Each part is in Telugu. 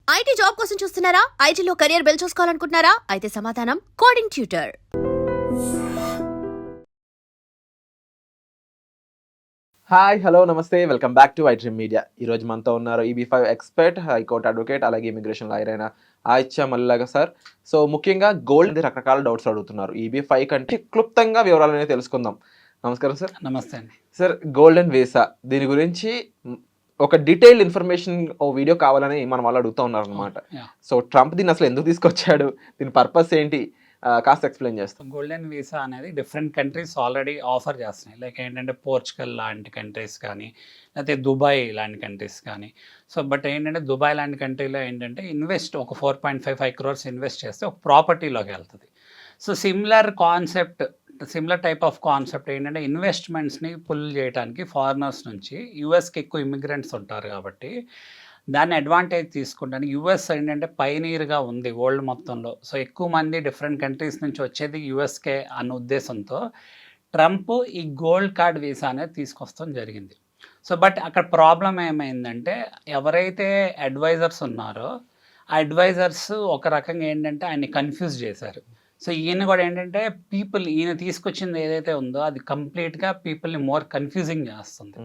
ఐటీ జాబ్ కోసం చూస్తున్నారా? ఐటీలో కెరియర్ బిల్డ్ చూసుకోవాలనుకుంటున్నారా? అయితే సమాధానం కోడింగ్ ట్యూటర్. హాయ్ హలో నమస్తే welcome back to iDream media. ఈరోజు మనతో ఉన్నారు EB5 ఎక్స్పర్ట్, హైకోర్టు అడ్వకేట్, అలాగే ఇమిగ్రేషన్ లాయర్ అయిన ఆయిత్య మల్లాగ సార్. సో ముఖ్యంగా గోల్డ్ రకరకాల డౌట్స్ అడుగుతున్నారు. EB5 కంటే క్లుప్తంగా వివరాలు అనేది తెలుసుకుందాం. నమస్కారం సార్. నమస్తే అండి. సార్, గోల్డెన్ వీసా దీని గురించి ఒక డీటెయిల్డ్ ఇన్ఫర్మేషన్ ఓ వీడియో కావాలని మన వాళ్ళు అడుగుతూ ఉన్నారు అనమాట. సో ట్రంప్ దీన్ని అసలు ఎందుకు తీసుకొచ్చాడు, దీని పర్పస్ ఏంటి, కాస్త ఎక్స్ప్లెయిన్ చేస్తాం. గోల్డెన్ వీసా అనేది డిఫరెంట్ కంట్రీస్ ఆల్రెడీ ఆఫర్ చేస్తున్నాయి. లైక్ ఏంటంటే పోర్చుగల్ లాంటి కంట్రీస్ కానీ, లేకపోతే దుబాయ్ లాంటి కంట్రీస్ కానీ. సో బట్ ఏంటంటే దుబాయ్ లాంటి కంట్రీలో ఏంటంటే ఇన్వెస్ట్ ఒక 4.55 crores ఇన్వెస్ట్ చేస్తే ఒక ప్రాపర్టీలోకి వెళ్తుంది. So similar type of concept ఏంటంటే ఇన్వెస్ట్మెంట్స్ని పుల్ చేయడానికి ఫారినర్స్ నుంచి యూఎస్కి ఎక్కువ ఇమిగ్రెంట్స్ ఉంటారు కాబట్టి దాన్ని అడ్వాంటేజ్ తీసుకుంటాను. యూఎస్ ఏంటంటే పైనీర్గా ఉంది వరల్డ్ మొత్తంలో. సో ఎక్కువ మంది డిఫరెంట్ కంట్రీస్ నుంచి వచ్చేది యూఎస్కే అన్న ఉద్దేశంతో ట్రంప్ ఈ గోల్డ్ కార్డ్ వీసా అనేది తీసుకొస్తాం జరిగింది. సో బట్ అక్కడ ప్రాబ్లం ఏమైందంటే ఎవరైతే అడ్వైజర్స్ ఉన్నారో ఆ అడ్వైజర్స్ ఒక రకంగా ఏంటంటే ఆయన్ని కన్ఫ్యూజ్ చేశారు. సో ఈయన కూడా ఏంటంటే ఈయన తీసుకొచ్చింది ఏదైతే ఉందో అది కంప్లీట్గా పీపుల్ని మోర్ కన్ఫ్యూజింగ్ చేస్తుంది.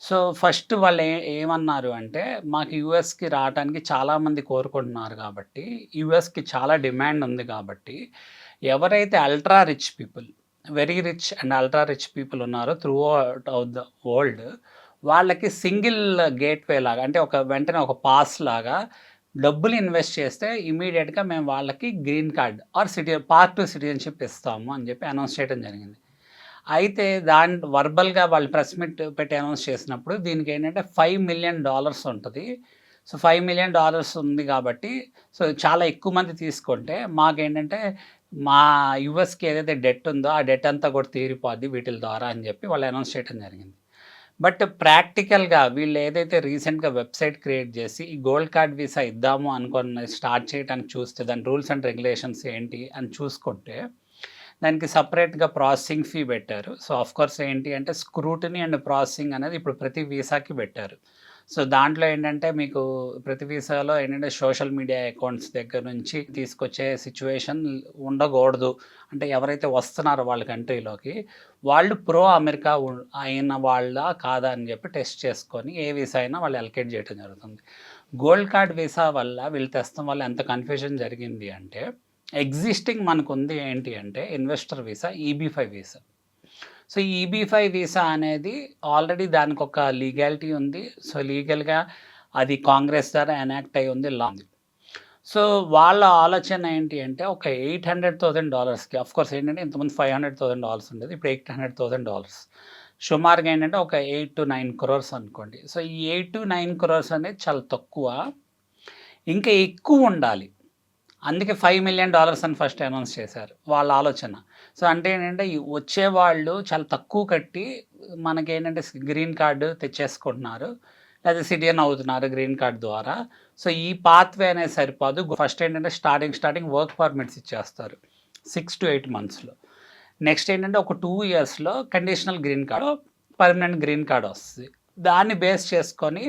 సో ఫస్ట్ వాళ్ళు ఏమన్నారు అంటే మాకు యూఎస్కి రావడానికి చాలామంది కోరుకుంటున్నారు కాబట్టి, యూఎస్కి చాలా డిమాండ్ ఉంది కాబట్టి ఎవరైతే ultra rich people, very rich and ultra rich people ఉన్నారో throughout of the world వాళ్ళకి సింగిల్ గేట్వే లాగా, అంటే వెంటనే ఒక పాస్ లాగా డబ్బులు ఇన్వెస్ట్ చేస్తే ఇమీడియట్గా మేము వాళ్ళకి green card or part 2 citizenship ఇస్తాము అని చెప్పి అనౌన్స్ చేయడం జరిగింది. అయితే వర్బల్గా వాళ్ళు ప్రెస్ మీట్ పెట్టి అనౌన్స్ చేసినప్పుడు దీనికి ఏంటంటే $5 million ఉంటుంది. సో $5 million ఉంది కాబట్టి సో చాలా ఎక్కువ మంది తీసుకుంటే మాకేంటంటే మా యూఎస్కి ఏదైతే డెట్ ఉందో ఆ డెట్ అంతా కూడా తీరిపోద్ది వీటి ద్వారా అని చెప్పి వాళ్ళు అనౌన్స్ చేయడం జరిగింది. బట్ ప్రాక్టికల్గా వీళ్ళు ఏదైతే రీసెంట్గా వెబ్సైట్ క్రియేట్ చేసి ఈ గోల్డ్ కార్డ్ వీసా ఇద్దాము అనుకున్న స్టార్ట్ చేయడానికి చూస్తే దాని రూల్స్ అండ్ రెగ్యులేషన్స్ ఏంటి అని చూసుకుంటే దానికి సపరేట్గా ప్రాసెసింగ్ ఫీ పెట్టారు. సో ఆఫ్కోర్స్ ఏంటి అంటే స్క్రూటినీ అండ్ ప్రాసెసింగ్ అనేది ఇప్పుడు ప్రతి వీసాకి పెట్టారు. సో దాంట్లో ఏంటంటే మీకు ప్రతి వీసాలో ఏంటంటే సోషల్ మీడియా అకౌంట్స్ దగ్గర నుంచి తీసుకొచ్చే సిచ్యువేషన్ ఉండకూడదు. అంటే ఎవరైతే వస్తున్నారో వాళ్ళ కంట్రీలోకి వాళ్ళు ప్రో అమెరికా అయిన వాళ్ళ కాదా అని చెప్పి టెస్ట్ చేసుకొని ఏ వీసా అయినా వాళ్ళు అలొకేట్ చేయడం జరుగుతుంది. గోల్డ్ కార్డ్ వీసా వల్ల వీళ్ళు తెస్తాం వల్ల ఎంత కన్ఫ్యూజన్ జరిగింది అంటే ఎగ్జిస్టింగ్ మనకు ఉంది ఏంటి అంటే investor visa, EB5 visa. So EB5 visa అనేది ఆల్రెడీ దానికి ఒక లీగాలిటీ ఉంది. సో లీగల్గా అది కాంగ్రెస్ ద్వారా ఎనాక్ట్ అయి ఉంది, లా ఉంది. సో వాళ్ళ ఆలోచన ఏంటి అంటే ఒక $800,000కి, అఫ్కోర్స్ ఏంటంటే ఇంతకుముందు $500,000 ఉండేది, ఇప్పుడు $800,000. సుమారుగా ఏంటంటే ఒక 8 to 9 crores అనుకోండి. సో ఈ 8 to 9 crores అనేది చాలా తక్కువ, ఇంకా ఎక్కువ ఉండాలి. అందుకే $5 million అని ఫస్ట్ అనౌన్స్ చేశారు వాళ్ళ ఆలోచన. సో అంటే ఏంటంటే వచ్చేవాళ్ళు చాలా తక్కువ కట్టి మనకేంటంటే గ్రీన్ కార్డు తెచ్చేసుకుంటున్నారు, లేదా సిటిజన్ అవుతున్నారు గ్రీన్ కార్డ్ ద్వారా. సో ఈ పాత్వే అనేది సరిపోదు. ఫస్ట్ ఏంటంటే స్టార్టింగ్ వర్క్ పర్మిట్స్ ఇచ్చేస్తారు 6 to 8 monthsలో. నెక్స్ట్ ఏంటంటే ఒక 2 yearsలో conditional green card, permanent green card వస్తుంది. దాన్ని బేస్ చేసుకొని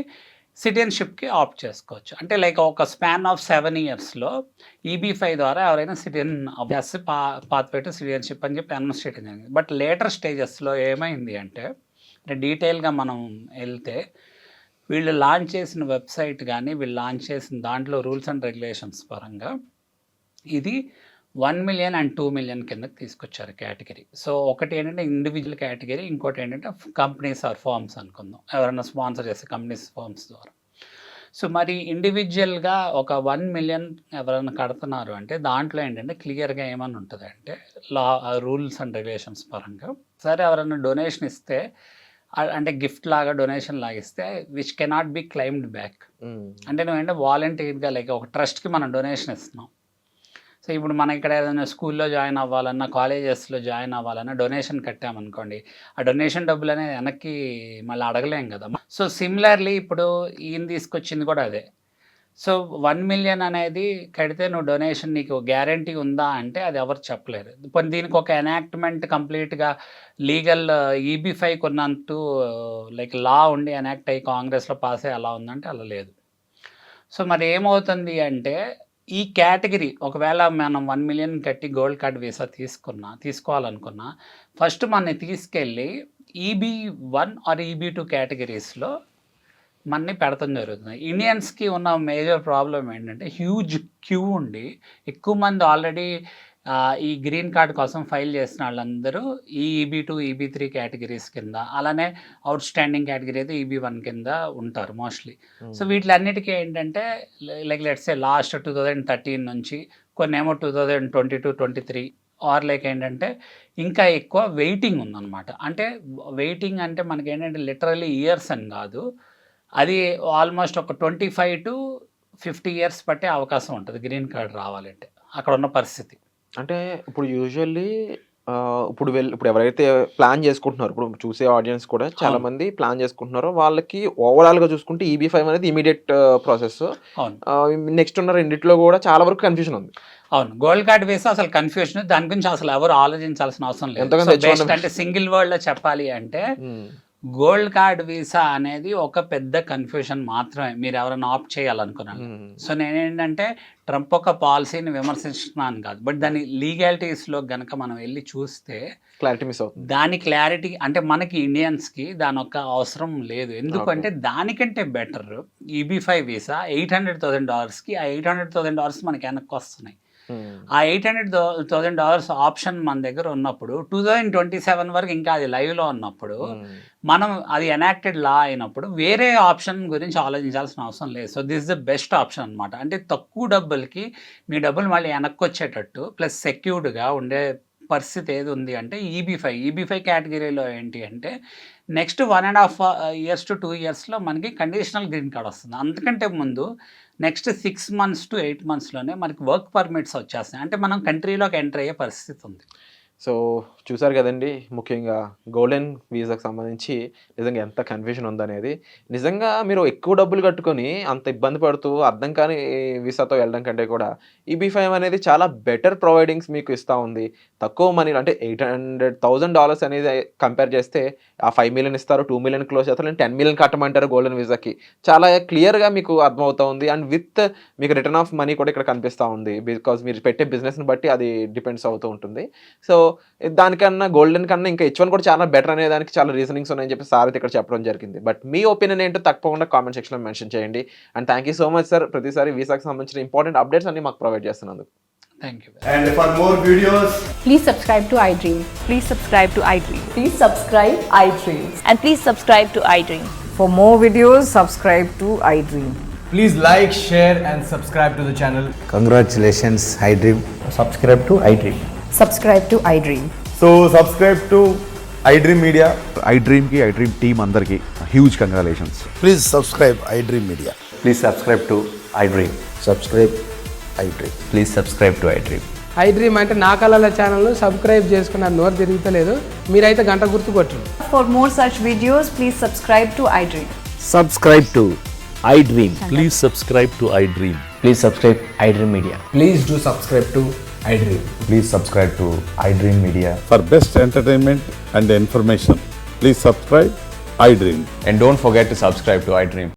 సిటిజన్షిప్కి ఆప్ట్ చేసుకోవచ్చు. అంటే లైక్ ఒక స్పాన్ ఆఫ్ 7 yearsలో EB5 ద్వారా ఎవరైనా సిటిజన్ అభ్యాస పాత్వే టు సిటిజన్షిప్ అని చెప్పి అనౌన్స్ చేయడం జరిగింది. బట్ లేటర్ స్టేజెస్లో ఏమైంది అంటే డీటెయిల్గా మనం వెళ్తే వీళ్ళు లాంచ్ చేసిన వెబ్సైట్ కానీ వీళ్ళు లాంచ్ చేసిన దాంట్లో రూల్స్ అండ్ రెగ్యులేషన్స్ పరంగా ఇది 1 million and 2 million కిందకి తీసుకొచ్చారు కేటగిరీ. సో ఒకటి ఏంటంటే ఇండివిజువల్ కేటగిరీ, ఇంకోటి ఏంటంటే కంపెనీస్ ఆర్ ఫార్మ్స్ అనుకుందాం, ఎవరైనా స్పాన్సర్ చేసే కంపెనీస్ ఫార్మ్స్ ద్వారా. సో మరి ఇండివిజువల్గా ఒక 1 million ఎవరైనా కడుతున్నారు అంటే దాంట్లో ఏంటంటే క్లియర్గా ఏమని ఉంటుంది అంటే రూల్స్ అండ్ రెగ్యులేషన్స్ పరంగా సరే ఎవరైనా డొనేషన్ ఇస్తే అంటే గిఫ్ట్ లాగా డొనేషన్ లాగా ఇస్తే which cannot be claimed back. అంటే నువ్వేంటే వాలంటీర్గా లైక్ ఒక ట్రస్ట్కి మనం డొనేషన్ ఇస్తున్నాం. సో ఇప్పుడు మనం ఇక్కడ ఏదైనా స్కూల్లో జాయిన్ అవ్వాలన్నా, కాలేజెస్లో జాయిన్ అవ్వాలన్నా డొనేషన్ కట్టామనుకోండి, ఆ డొనేషన్ డబ్బులు అనేది వెనక్కి మళ్ళీ అడగలేం కదా. సో సిమిలర్లీ ఇప్పుడు ఈయన తీసుకొచ్చింది కూడా అదే. సో 1 million అనేది కడితే నువ్వు డొనేషన్ నీకు గ్యారంటీ ఉందా అంటే అది ఎవరు చెప్పలేరు. ఇప్పుడు దీనికి ఒక ఎనాక్ట్మెంట్ కంప్లీట్గా లీగల్ EB5 కొన్నంటూ లైక్ లా ఉండి ఎనాక్ట్ అయ్యి కాంగ్రెస్లో పాస్ అయ్యి అలా ఉందంటే అలా లేదు. సో మరి ఏమవుతుంది అంటే ఈ కేటగిరీ ఒకవేళ మనం 1 మిలియన్ కట్టి గోల్డ్ కార్డ్ వీసా తీసుకోవాలనుకున్నా ఫస్ట్ మనని తీసుకెళ్ళి EB1 ఆర్ EB2 కేటగిరీస్లో మనని పెడతాం జరుగుతుంది. ఇండియన్స్కి ఉన్న మేజర్ ప్రాబ్లం ఏంటంటే హ్యూజ్ క్యూ ఉండి ఎక్కువ మంది ఆల్రెడీ ఈ గ్రీన్ కార్డ్ కోసం ఫైల్ చేసిన వాళ్ళందరూ ఈ EB2 EB3 కేటగిరీస్ కింద, అలానే అవుట్ స్టాండింగ్ కేటగిరీ అయితే EB1 కింద ఉంటారు మోస్ట్లీ. సో వీటిలన్నిటికీ ఏంటంటే లైక్ లెట్స్ సే లాస్ట్ 2013 నుంచి కొన్ని ఏమో 2022-23 ఆర్ లైక్ ఏంటంటే ఇంకా ఎక్కువ వెయిటింగ్ ఉందన్నమాట. అంటే వెయిటింగ్ అంటే మనకి ఏంటంటే లిటరలీ ఇయర్స్ అని కాదు, అది ఆల్మోస్ట్ ఒక 25 to 50 ఇయర్స్ పట్టే అవకాశం ఉంటుంది గ్రీన్ కార్డ్ రావాలంటే అక్కడ ఉన్న పరిస్థితి. అంటే ఇప్పుడు యూజువల్లీ ఇప్పుడు ఎవరైతే ప్లాన్ చేసుకుంటున్నారో, ఇప్పుడు చూసే ఆడియన్స్ కూడా చాలా అవును. మంది ప్లాన్ చేసుకుంటున్నారో వాళ్ళకి ఓవరాల్గా చూసుకుంటే EB5 అనేది ఇమీడియట్ ప్రాసెస్. అవును నెక్స్ట్ ఉన్న రెండిట్లో కూడా చాలా వరకు కన్ఫ్యూజన్ ఉంది. అవును గోల్డ్ కార్డ్ వేసి అసలు కన్ఫ్యూషన్, దాని గురించి అసలు ఎవరు ఆలోచించాల్సిన అవసరం లేదు. ఎంతగానో So, best అంటే సింగిల్ వర్డ్ లో చెప్పాలి అంటే గోల్డ్ కార్డ్ వీసా అనేది ఒక పెద్ద కన్ఫ్యూషన్ మాత్రమే మీరు ఎవరైనా ఆప్ట్ చేయాలనుకున్నాను. సో నేనేంటంటే ట్రంప్ ఒక పాలసీని విమర్శిస్తున్నాను కాదు, బట్ దాని లీగాలిటీస్లో గనక మనం వెళ్ళి చూస్తే క్లారిటీ మిస్ అవుతుంది. దాని క్లారిటీ అంటే మనకి ఇండియన్స్కి దాని ఒక అవసరం లేదు. ఎందుకంటే దానికంటే బెటర్ EB5 వీసా $800,000కి ఆ $800,000 మనకి వెనక్కి వస్తున్నాయి. ఆ $800,000 ఆప్షన్ మన దగ్గర ఉన్నప్పుడు 2027 వరకు ఇంకా అది లైవ్లో ఉన్నప్పుడు మనం అది ఎనాక్టెడ్ లా అయినప్పుడు వేరే ఆప్షన్ గురించి ఆలోచించాల్సిన అవసరం లేదు. So this the best option అనమాట. అంటే తక్కువ డబ్బులకి మీ డబ్బులు మళ్ళీ వెనక్కి వచ్చేటట్టు ప్లస్ సెక్యూర్డ్గా ఉండే పరిస్థితి ఏది ఉంది అంటే EB5 కేటగిరీలో ఏంటి అంటే నెక్స్ట్ 1.5 years to 2 yearsలో మనకి కండిషనల్ గ్రీన్ కార్డ్ వస్తుంది. అంతకంటే ముందు నెక్స్ట్ 6 months to 8 monthsలోనే మనకి వర్క్ పర్మిట్స్ వచ్చేస్తాయి. అంటే మనం కంట్రీలోకి ఎంటర్ అయ్యే పరిస్థితి ఉంది. సో చూసారు కదండి, ముఖ్యంగా గోల్డెన్ వీసాకి సంబంధించి నిజంగా ఎంత కన్ఫ్యూజన్ ఉందనేది. నిజంగా మీరు ఎక్కువ డబ్బులు కట్టుకొని అంత ఇబ్బంది పడుతూ అర్థం కాని వీసాతో వెళ్ళడం కంటే కూడా EB5 అనేది చాలా బెటర్ ప్రొవైడింగ్స్ మీకు ఇస్తూ ఉంది. తక్కువ మనీ అంటే $800,000 అనేది కంపేర్ చేస్తే ఆ 5 million ఇస్తారు, 2 million క్లోజ్ చేస్తారు, 10 million కట్టమంటారు గోల్డెన్ వీసాకి. చాలా క్లియర్గా మీకు అర్థమవుతూ ఉంది. అండ్ విత్ మీకు రిటర్న్ ఆఫ్ మనీ కూడా ఇక్కడ కనిపిస్తూ ఉంది. బికాజ్ మీరు పెట్టే బిజినెస్ని బట్టి అది డిపెండ్స్ అవుతూ ఉంటుంది. సో దానికన్నా గోల్డెన్ కన్నా ఇంకా H1 కూడా చాలా బెటర్ అనే దానికి చాలా రీజనింగ్స్ ఉన్నాయని చెప్పి సార్ ఇక్కడ చెప్పడం జరిగింది. బట్ మీ ఒపీనియన్ ఏంటో తప్పకుండా కామెంట్ సెక్షన్లో మెన్షన్ చేయండి. And thank you so much sir, ప్రతిసారి వీసాకి సంబంధించిన ఇంపార్టెంట్ అప్డేట్స్ అన్ని మాకు ప్రొవైడ్ చేస్తున్నందుకు. Thank you. And for more videos, Please subscribe to iDream. Please subscribe to iDream. Please subscribe iDream. And please subscribe to iDream. For more videos, subscribe to iDream. please like, share and subscribe to the channel. Congratulations, iDream. subscribe to iDream. Subscribe to iDream. So subscribe to iDream Media. iDream की iDream team अंदर की huge congratulations. Please subscribe iDream Media. Please subscribe to iDream. Subscribe iDream. Please subscribe to iDream. iDream అంటే నా కళల ఛానల్ను సబ్స్క్రైబ్ చేసుకున్న నోరు తిరుగుతలేదు, మీరైతే గంట గుర్తు కొట్టరు. For more such videos, please subscribe to iDream. Subscribe to iDream. Please subscribe to iDream. Please subscribe iDream Media. Please do subscribe to iDream. Please subscribe to iDream Media. For best entertainment and information, please subscribe iDream. And don't forget to subscribe to iDream.